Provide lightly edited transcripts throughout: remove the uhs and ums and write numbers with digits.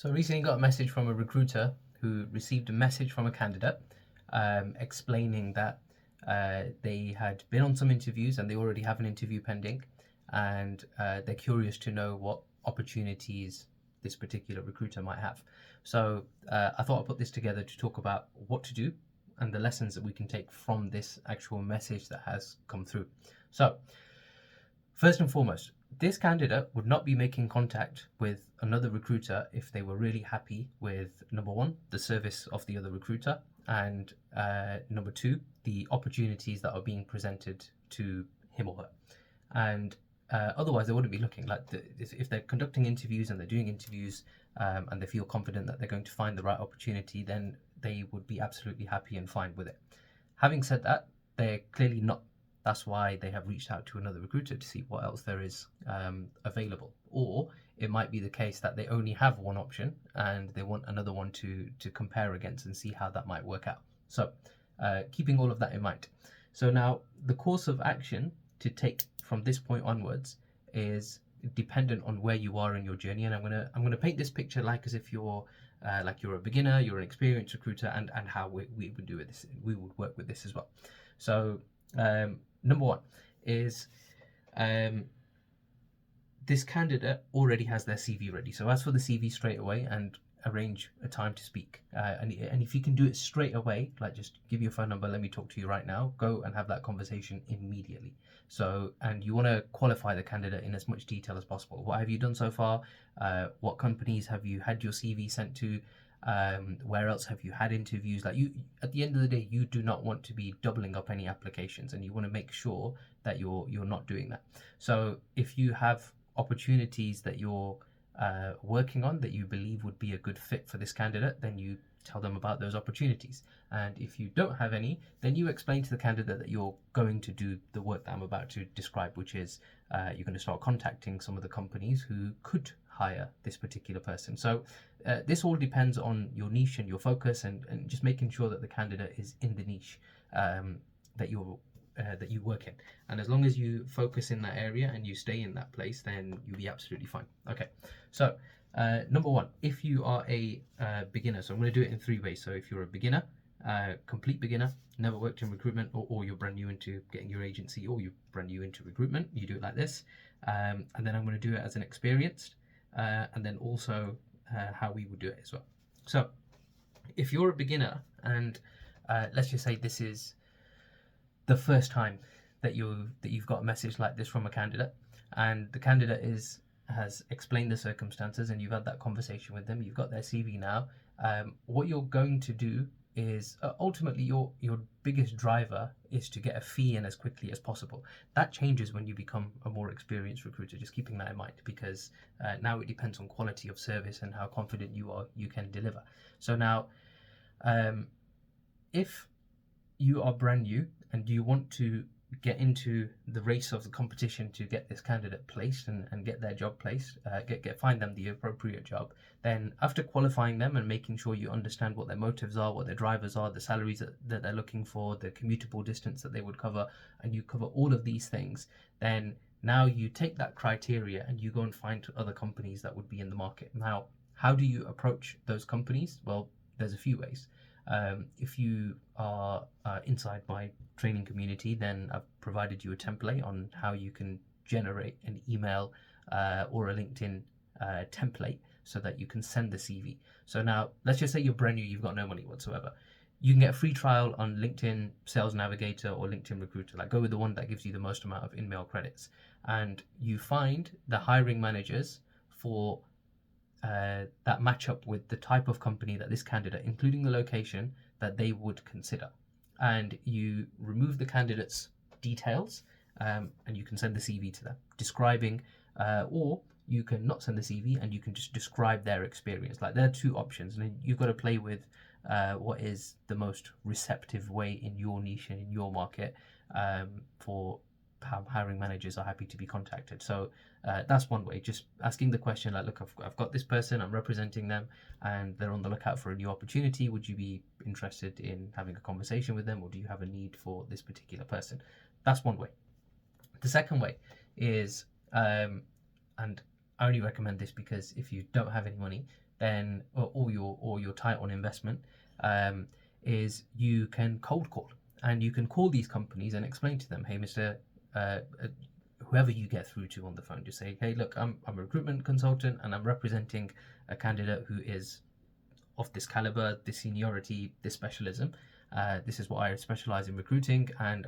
So I recently got a message from a recruiter who received a message from a candidate explaining that they had been on some interviews and they already have an interview pending, and they're curious to know what opportunities this particular recruiter might have. So I thought I'd put this together to talk about what to do and the lessons that we can take from this actual message that has come through. So, first and foremost, this candidate would not be making contact with another recruiter if they were really happy with, number one, the service of the other recruiter, and number two, the opportunities that are being presented to him or her. And otherwise, they wouldn't be looking. If they're conducting interviews and they're doing interviews and they feel confident that they're going to find the right opportunity, then they would be absolutely happy and fine with it. Having said that, they're clearly not. That's why they have reached out to another recruiter to see what else there is available. Or it might be the case that they only have one option and they want another one to compare against and see how that might work out. So keeping all of that in mind. So now the course of action to take from this point onwards is dependent on where you are in your journey. And I'm gonna paint this picture like as if you're a beginner, you're an experienced recruiter, and how we would do this. We would work with this as well. So number one is this candidate already has their CV ready. So ask for the CV straight away and arrange a time to speak. And if you can do it straight away, like just give your phone number, let me talk to you right now, go and have that conversation immediately. So, and you want to qualify the candidate in as much detail as possible. What have you done so far? What companies have you had your CV sent to? Where else have you had interviews? Like, you, at the end of the day, you do not want to be doubling up any applications, and you want to make sure that you're not doing that. So if you have opportunities that you're working on that you believe would be a good fit for this candidate, then you tell them about those opportunities. And if you don't have any, then you explain to the candidate that you're going to do the work that I'm about to describe, which is you're going to start contacting some of the companies who could hire this particular person. So this all depends on your niche and your focus, and just making sure that the candidate is in the niche that you work in. And as long as you focus in that area and you stay in that place, then you'll be absolutely fine. Okay, so number one, if you are a beginner, so I'm going to do it in three ways. So if you're a beginner, complete beginner, never worked in recruitment, or you're brand new into getting your agency, or you're brand new into recruitment, you do it like this. And then I'm going to do it as an experienced, and then also how we would do it as well. So if you're a beginner and let's just say this is the first time that you've got a message like this from a candidate, and the candidate has explained the circumstances, and you've had that conversation with them, you've got their CV now. What you're going to do is ultimately your biggest driver is to get a fee in as quickly as possible. That changes when you become a more experienced recruiter, just keeping that in mind, because now it depends on quality of service and how confident you can deliver. So now if you are brand new and you want to get into the race of the competition to get this candidate placed and get their job placed, find them the appropriate job, then after qualifying them and making sure you understand what their motives are, what their drivers are, the salaries that they're looking for, the commutable distance that they would cover, and you cover all of these things, then now you take that criteria and you go and find other companies that would be in the market. Now, how do you approach those companies? Well, there's a few ways. If you are inside my training community, then I've provided you a template on how you can generate an email or a LinkedIn template so that you can send the CV. So now, let's just say you're brand new, you've got no money whatsoever. You can get a free trial on LinkedIn Sales Navigator or LinkedIn Recruiter. Like, go with the one that gives you the most amount of in-mail credits. And you find the hiring managers for that match up with the type of company that this candidate, including the location, that they would consider. And you remove the candidate's details, and you can send the CV to them describing, or you can not send the CV and you can just describe their experience. Like, there are two options, and you've got to play with what is the most receptive way in your niche and in your market for how hiring managers are happy to be contacted. So that's one way, just asking the question like, look, I've got this person, I'm representing them, and they're on the lookout for a new opportunity. Would you be interested in having a conversation with them, or do you have a need for this particular person? That's one way. The second way is, and I only recommend this because if you don't have any money, then or your tight on investment, is you can cold call, and you can call these companies and explain to them, hey, Mr. Whoever you get through to on the phone, just say, hey, look, I'm a recruitment consultant and I'm representing a candidate who is of this caliber, this seniority, this specialism. This is what I specialize in recruiting, and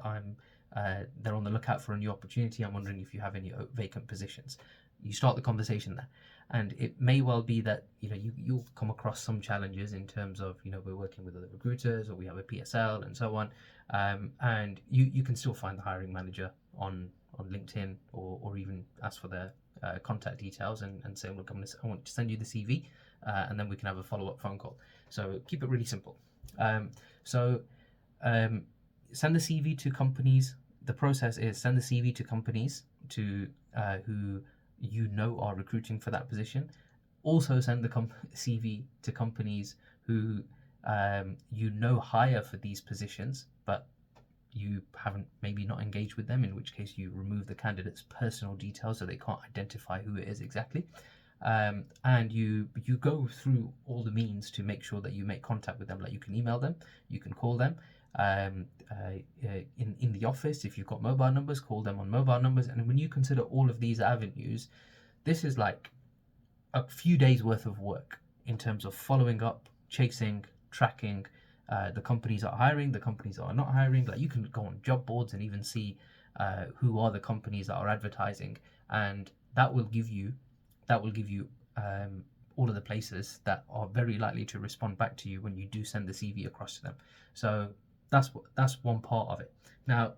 they're on the lookout for a new opportunity. I'm wondering if you have any vacant positions. You start the conversation there, and it may well be that you'll come across some challenges in terms of we're working with other recruiters, or we have a PSL and so on, and you can still find the hiring manager on LinkedIn, or even ask for their contact details and say, look, I want to send you the CV, and then we can have a follow-up phone call. So keep it really simple. Send the CV to companies. The process is send the CV to companies who are recruiting for that position. Also send the CV to companies who hire for these positions, but you haven't maybe not engaged with them, in which case you remove the candidate's personal details so they can't identify who it is exactly. And you go through all the means to make sure that you make contact with them. Like, you can email them, you can call them, in the office. If you've got mobile numbers, call them on mobile numbers. And when you consider all of these avenues, this is like a few days worth of work in terms of following up, chasing, tracking the companies that are hiring, the companies that are not hiring. Like, you can go on job boards and even see who are the companies that are advertising, and that will give you all of the places that are very likely to respond back to you when you do send the CV across to them. So that's one part of it. Now,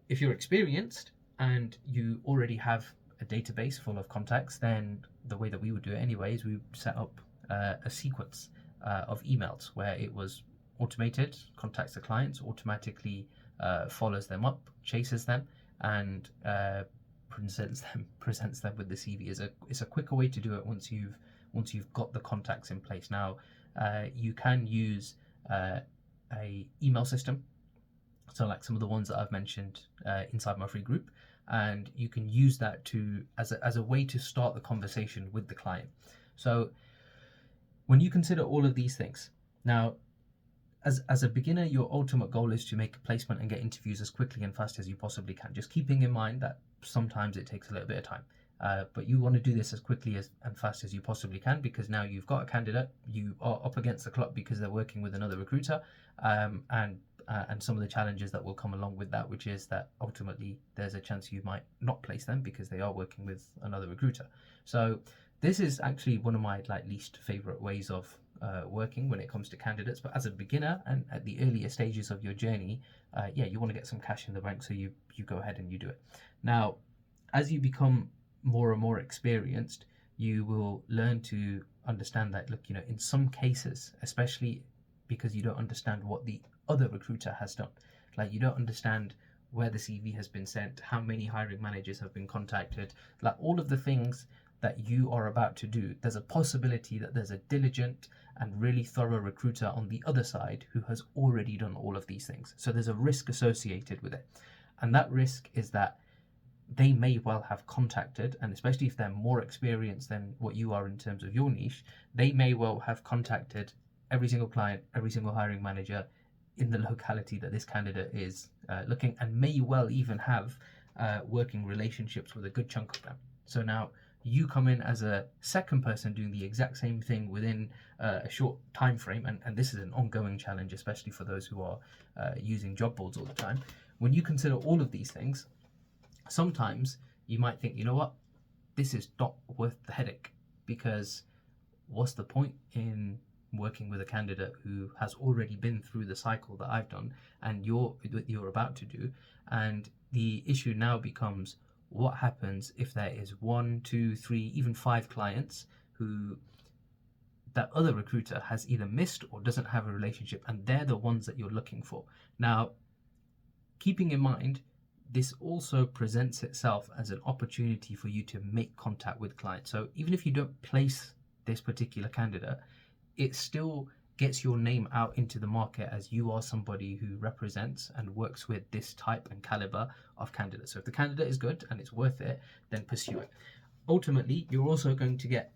if you're experienced and you already have a database full of contacts, then the way that we would do it anyway is we would set up a sequence of emails where it was automated, contacts the clients, automatically follows them up, chases them, and presents them with the CV. It's a quicker way to do it once you've got the contacts in place. Now, you can use a email system, so like some of the ones that I've mentioned inside my free group, and you can use that as a way to start the conversation with the client. So when you consider all of these things, now, as a beginner, your ultimate goal is to make a placement and get interviews as quickly and fast as you possibly can, just keeping in mind that sometimes it takes a little bit of time. But you want to do this as quickly and fast as you possibly can, because now you've got a candidate, you are up against the clock because they're working with another recruiter, and some of the challenges that will come along with that, which is that ultimately there's a chance you might not place them because they are working with another recruiter. So this is actually one of my least favorite ways of working when it comes to candidates. But as a beginner and at the earlier stages of your journey, you want to get some cash in the bank, so you go ahead and you do it. Now, as you become more and more experienced, you will learn to understand that, look, in some cases, especially because you don't understand what the other recruiter has done, like you don't understand where the CV has been sent, how many hiring managers have been contacted, like all of the things that you are about to do, there's a possibility that there's a diligent and really thorough recruiter on the other side who has already done all of these things. So there's a risk associated with it. And that risk is that they may well have contacted, and especially if they're more experienced than what you are in terms of your niche, they may well have contacted every single client, every single hiring manager in the locality that this candidate is looking, and may well even have working relationships with a good chunk of them. So now you come in as a second person doing the exact same thing within a short time frame, and this is an ongoing challenge, especially for those who are using job boards all the time. When you consider all of these things, sometimes you might think, you know what, this is not worth the headache, because what's the point in working with a candidate who has already been through the cycle that I've done and you're about to do? And the issue now becomes, what happens if there is 1, 2, 3, even 5 clients who that other recruiter has either missed or doesn't have a relationship, and they're the ones that you're looking for? Now, keeping in mind, this also presents itself as an opportunity for you to make contact with clients. So even if you don't place this particular candidate, it still gets your name out into the market as you are somebody who represents and works with this type and caliber of candidates. So if the candidate is good and it's worth it, then pursue it. Ultimately, you're also going to get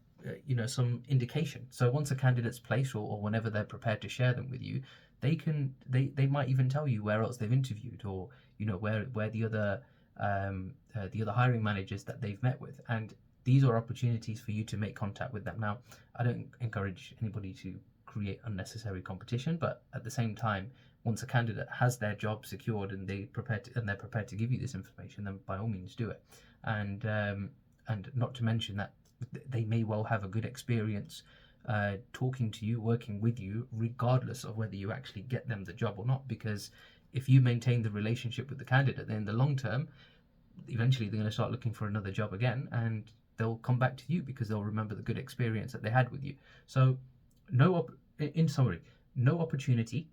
some indication. So once a candidate's placed, or whenever they're prepared to share them with you, they might even tell you where else they've interviewed, or where the other hiring managers that they've met with. And these are opportunities for you to make contact with them. Now, I don't encourage anybody to create unnecessary competition, but at the same time, once a candidate has their job secured and they're prepared to give you this information, then by all means do it. And not to mention that they may well have a good experience talking to you, working with you, regardless of whether you actually get them the job or not. Because if you maintain the relationship with the candidate, then in the long term, eventually they're going to start looking for another job again, and they'll come back to you because they'll remember the good experience that they had with you. So, in summary, no opportunity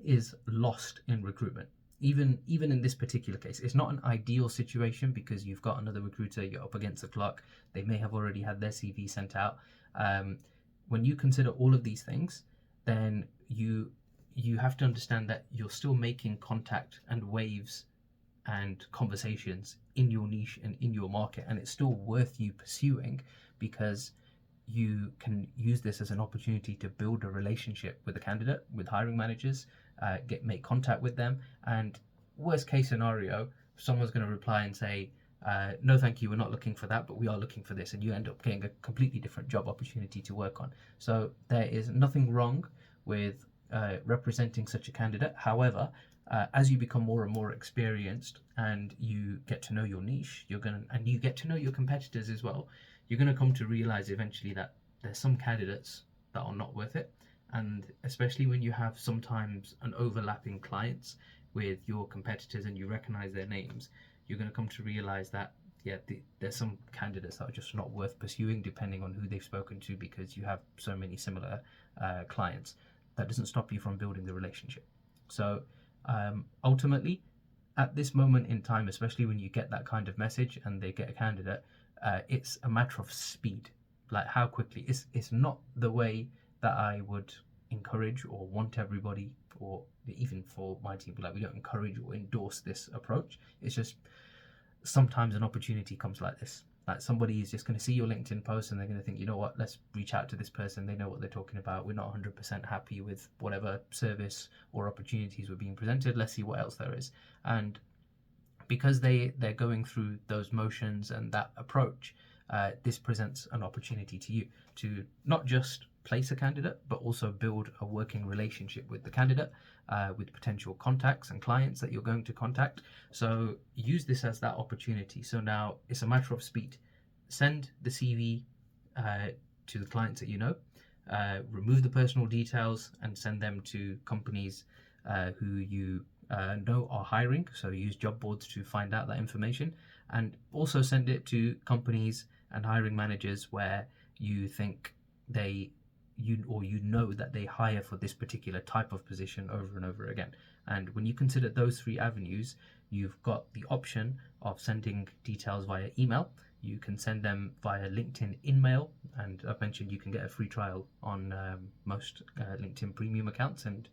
is lost in recruitment. Even in this particular case, it's not an ideal situation because you've got another recruiter, you're up against the clock, they may have already had their CV sent out. When you consider all of these things, then you have to understand that you're still making contact and waves and conversations in your niche and in your market, and it's still worth you pursuing, because you can use this as an opportunity to build a relationship with a candidate, with hiring managers, make contact with them, and worst case scenario, someone's going to reply and say, no thank you, we're not looking for that, but we are looking for this, and you end up getting a completely different job opportunity to work on. So there is nothing wrong with representing such a candidate. However, as you become more and more experienced and you get to know your niche, and you get to know your competitors as well, you're going to come to realize eventually that there's some candidates that are not worth it. And especially when you have sometimes an overlapping clients with your competitors and you recognize their names, you're going to come to realize that there's some candidates that are just not worth pursuing, depending on who they've spoken to, because you have so many similar clients. That doesn't stop you from building the relationship. So ultimately, at this moment in time, especially when you get that kind of message and they get a candidate, it's a matter of speed, like how quickly. It's not the way that I would encourage or want everybody, or even for my team, like we don't encourage or endorse this approach. It's just sometimes an opportunity comes like this. Like somebody is just going to see your LinkedIn post and they're going to think, you know what, let's reach out to this person. They know what they're talking about. We're not 100% happy with whatever service or opportunities were being presented. Let's see what else there is. And because they're going through those motions and that approach, this presents an opportunity to you to not just place a candidate, but also build a working relationship with the candidate, with potential contacts and clients that you're going to contact. So use this as that opportunity. So now it's a matter of speed. Send the CV to the clients that you know, remove the personal details and send them to companies who you know are hiring. So use job boards to find out that information, and also send it to companies and hiring managers where you think you know that they hire for this particular type of position over and over again. And when you consider those three avenues, you've got the option of sending details via email. You can send them via LinkedIn InMail, and I've mentioned you can get a free trial on most LinkedIn premium accounts, and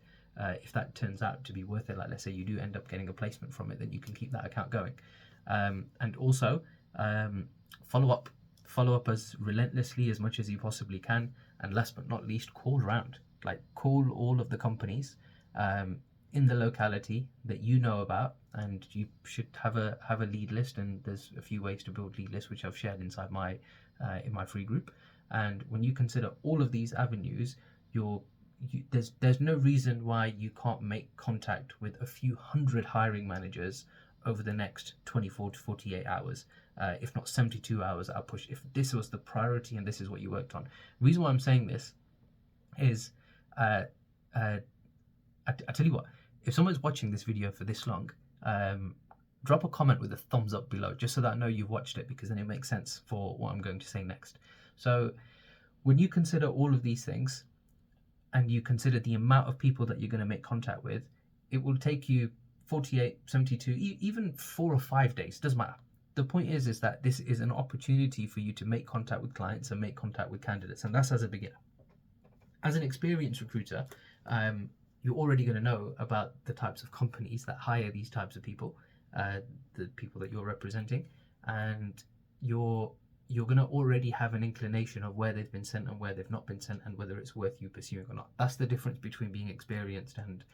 if that turns out to be worth it, like let's say you do end up getting a placement from it, then you can keep that account going. And also follow up as relentlessly as much as you possibly can. And last but not least, call around. Like call all of the companies in the locality that you know about, and you should have a lead list. And there's a few ways to build lead lists, which I've shared inside my in my free group. And when you consider all of these avenues, there's no reason why you can't make contact with a few hundred hiring managers over the next 24 to 48 hours. If not 72 hours, I'll push. If this was the priority and this is what you worked on. The reason why I'm saying this is, I tell you what, if someone's watching this video for this long, drop a comment with a thumbs up below, just so that I know you've watched it, because then it makes sense for what I'm going to say next. So when you consider all of these things, and you consider the amount of people that you're going to make contact with, it will take you 48, 72, even 4 or 5 days, doesn't matter. The point is that this is an opportunity for you to make contact with clients and make contact with candidates, and that's as a beginner. As an experienced recruiter, you're already going to know about the types of companies that hire these types of people, the people that you're representing, and you're you're going to already have an inclination of where they've been sent and where they've not been sent, and whether it's worth you pursuing or not. That's the difference between being experienced and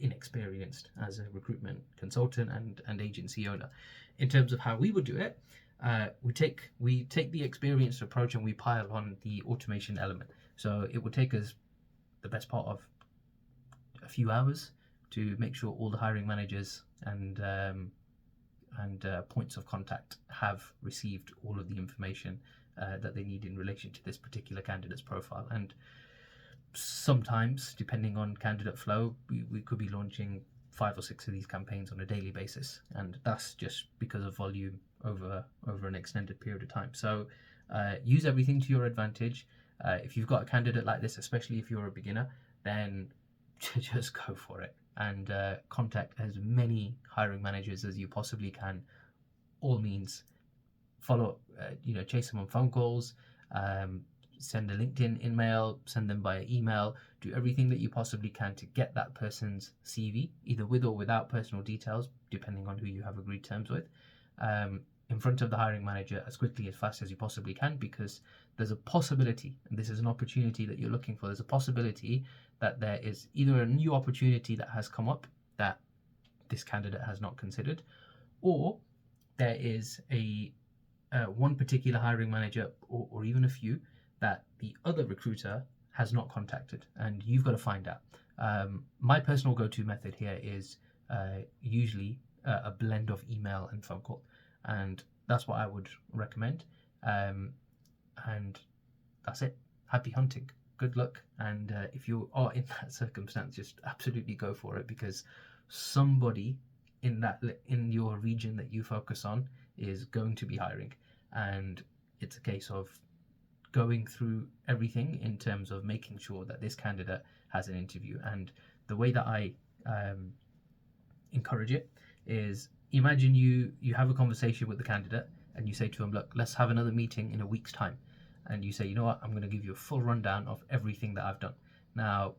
inexperienced as a recruitment consultant and agency owner. In terms of how we would do it, we take the experienced approach and we pile on the automation element. So it would take us the best part of a few hours to make sure all the hiring managers and points of contact have received all of the information that they need in relation to this particular candidate's profile. And sometimes, depending on candidate flow, we could be launching 5 or 6 of these campaigns on a daily basis, and that's just because of volume over an extended period of time. So use everything to your advantage. If you've got a candidate like this, especially if you're a beginner, then just go for it and contact as many hiring managers as you possibly can. All means, follow up, chase them on phone calls, send a LinkedIn email, send them via email, do everything that you possibly can to get that person's CV, either with or without personal details, depending on who you have agreed terms with, in front of the hiring manager as quickly, as fast as you possibly can, because there's a possibility, and this is an opportunity that you're looking for, there's a possibility that there is either a new opportunity that has come up that this candidate has not considered, or there is a one particular hiring manager, or even a few, that the other recruiter has not contacted, and you've got to find out. My personal go-to method here is usually a blend of email and phone call, and that's what I would recommend. And that's it. Happy hunting. Good luck. And if you are in that circumstance, just absolutely go for it, because somebody in your region that you focus on is going to be hiring, and it's a case of going through everything in terms of making sure that this candidate has an interview. And the way that I encourage it is, imagine you have a conversation with the candidate and you say to them, look, let's have another meeting in a week's time. And you say, you know what, I'm going to give you a full rundown of everything that I've done. Now,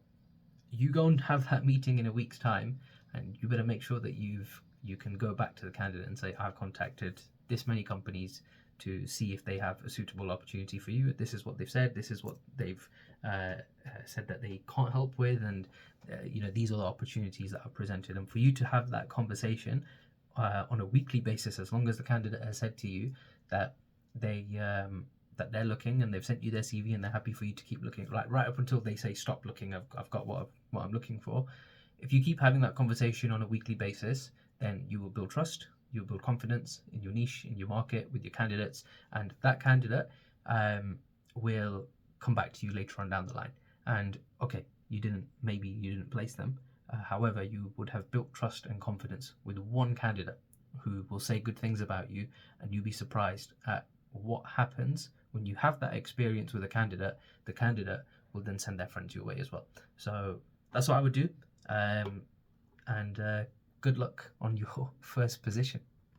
you go and have that meeting in a week's time, and you better make sure that you can go back to the candidate and say, I've contacted this many companies to see if they have a suitable opportunity for you. This is what they've said. This is what they've said that they can't help with, and these are the opportunities that are presented. And for you to have that conversation on a weekly basis, as long as the candidate has said to you that they're looking and they've sent you their CV and they're happy for you to keep looking, right up until they say stop looking, I've got what I'm looking for. If you keep having that conversation on a weekly basis, then you will build trust, you'll build confidence in your niche, in your market, with your candidates, and that candidate will come back to you later on down the line. And okay, maybe you didn't place them, however, you would have built trust and confidence with one candidate who will say good things about you, and you'll be surprised at what happens when you have that experience with a candidate. The candidate will then send their friends your way as well. So that's what I would do. And good luck on your first position.